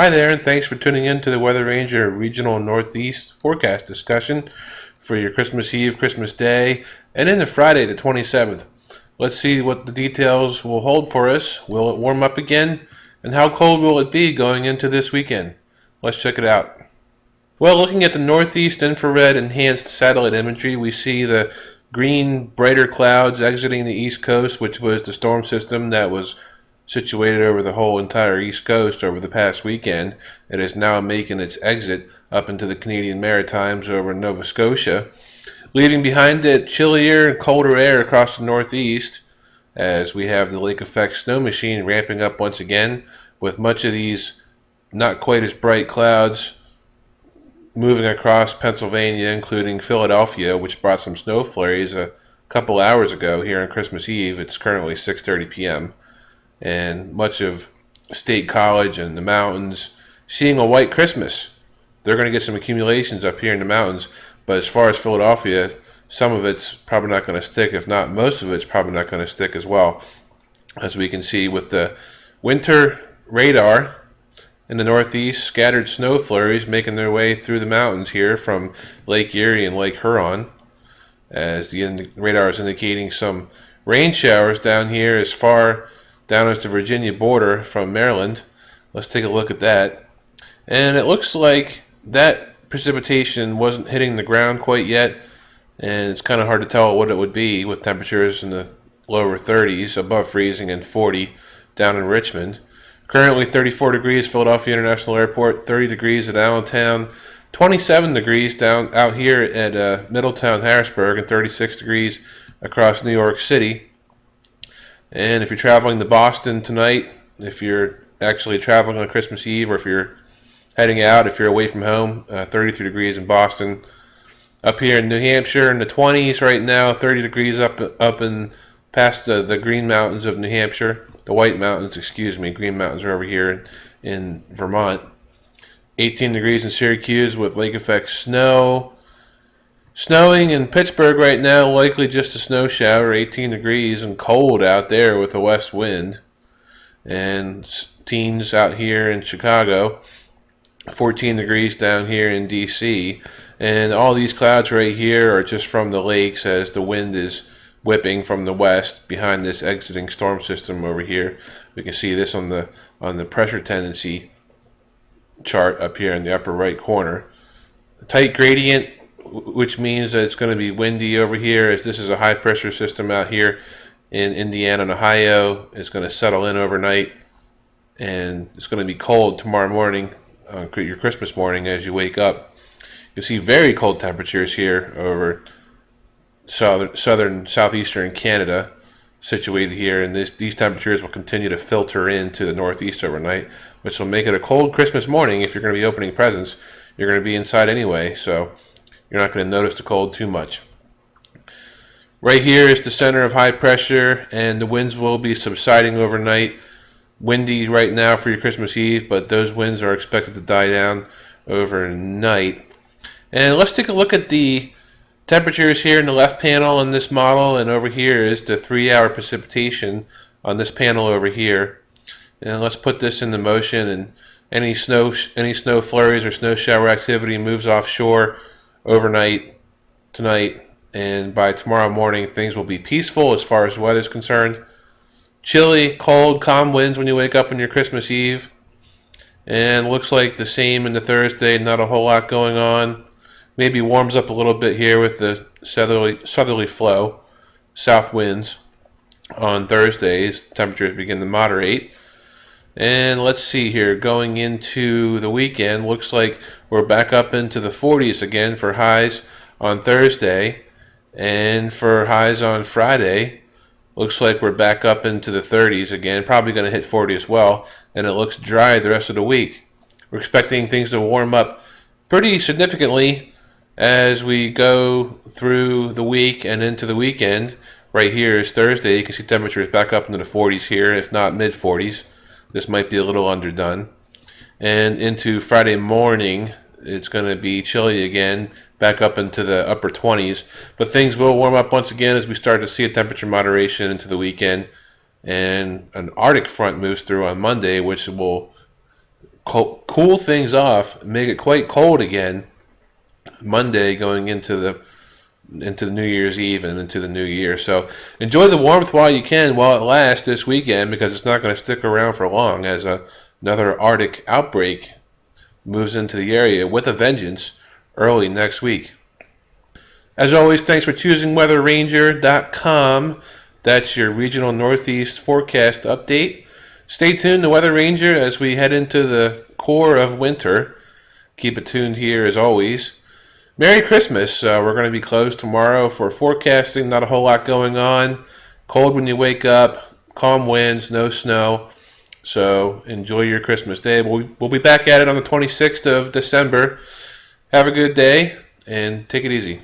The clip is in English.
Hi there, and thanks for tuning in to the Weather Ranger Regional Northeast forecast discussion for your Christmas Eve, Christmas Day, and into Friday the 27th. Let's see what the details will hold for us. Will it warm up again? And how cold will it be going into this weekend? Let's check it out. Well, looking at the Northeast Infrared Enhanced Satellite Imagery, we see the green, brighter clouds exiting the East Coast, which was the storm system that was situated over the whole entire East Coast over the past weekend. It is now making its exit up into the Canadian Maritimes over Nova Scotia, leaving behind it chillier and colder air across the Northeast as we have the lake effect snow machine ramping up once again, with much of these not quite as bright clouds moving across Pennsylvania, including Philadelphia, which brought some snow flurries a couple hours ago here on Christmas Eve. It's currently 6:30 p.m. and much of State College and the mountains seeing a white Christmas. They're going to get some accumulations up here in the mountains, but as far as Philadelphia, some of it's probably not going to stick. If not, most of it's probably not going to stick as well, as we can see with the winter radar in the Northeast. Scattered snow flurries making their way through the mountains here from Lake Erie and Lake Huron, as the radar is indicating some rain showers down here as far down as the Virginia border from Maryland. Let's take a look at that. And it looks like that precipitation wasn't hitting the ground quite yet, and it's kind of hard to tell what it would be with temperatures in the lower 30s, above freezing, and 40 down in Richmond. Currently 34 degrees Philadelphia International Airport, 30 degrees at Allentown, 27 degrees down out here at Middletown, Harrisburg, and 36 degrees across New York City. And if you're traveling to Boston tonight, if you're actually traveling on Christmas Eve, or if you're heading out, if you're away from home, 33 degrees in Boston. Up here in New Hampshire in the 20s right now, 30 degrees up and past the Green Mountains of New Hampshire. The White Mountains, excuse me. Green Mountains are over here in Vermont. 18 degrees in Syracuse with lake effect snow. Snowing in Pittsburgh right now, likely just a snow shower, 18 degrees and cold out there with a west wind. And teens out here in Chicago, 14 degrees down here in DC. And all these clouds right here are just from the lakes as the wind is whipping from the west behind this exiting storm system over here. We can see this on the pressure tendency chart up here in the upper right corner. A tight gradient, which means that it's going to be windy over here, as this is a high pressure system out here in Indiana and Ohio. It's going to settle in overnight, and it's going to be cold tomorrow morning, your Christmas morning, as you wake up. You'll see very cold temperatures here over southern southeastern Canada, situated here, and these temperatures will continue to filter into the Northeast overnight, which will make it a cold Christmas morning. If you're going to be opening presents, you're going to be inside anyway, so you're not going to notice the cold too much. Right here is the center of high pressure, and the winds will be subsiding overnight. Windy right now for your Christmas Eve, but those winds are expected to die down overnight. And let's take a look at the temperatures here in the left panel in this model, and over here is the 3-hour precipitation on this panel over here. And let's put this into motion, and any snow flurries or snow shower activity moves offshore overnight tonight, and by tomorrow morning things will be peaceful as far as the weather is concerned. Chilly, cold, calm winds when you wake up on your Christmas Eve, and looks like the same in the Thursday. Not a whole lot going on. Maybe warms up a little bit here with the southerly flow, south winds on Thursdays. Temperatures begin to moderate. And let's see here, going into the weekend, looks like we're back up into the 40s again for highs on Thursday, and for highs on Friday, looks like we're back up into the 30s again, probably going to hit 40 as well, and it looks dry the rest of the week. We're expecting things to warm up pretty significantly as we go through the week and into the weekend. Right here is Thursday. You can see temperatures back up into the 40s here, if not mid 40s. This might be a little underdone. And into Friday morning, it's going to be chilly again, back up into the upper 20s. But things will warm up once again as we start to see a temperature moderation into the weekend. And an Arctic front moves through on Monday, which will cool things off, make it quite cold again Monday going into the New Year's Eve and into the new year. So enjoy the warmth while you can, while it lasts this weekend, because it's not going to stick around for long as another Arctic outbreak moves into the area with a vengeance early next week. As always, thanks for choosing WeatherRanger.com. That's your regional Northeast forecast update. Stay tuned to Weather Ranger as we head into the core of winter. Keep it tuned here as always. Merry Christmas. We're going to be closed tomorrow for forecasting. Not a whole lot going on. Cold when you wake up. Calm winds. No snow. So enjoy your Christmas day. We'll be back at it on the 26th of December. Have a good day and take it easy.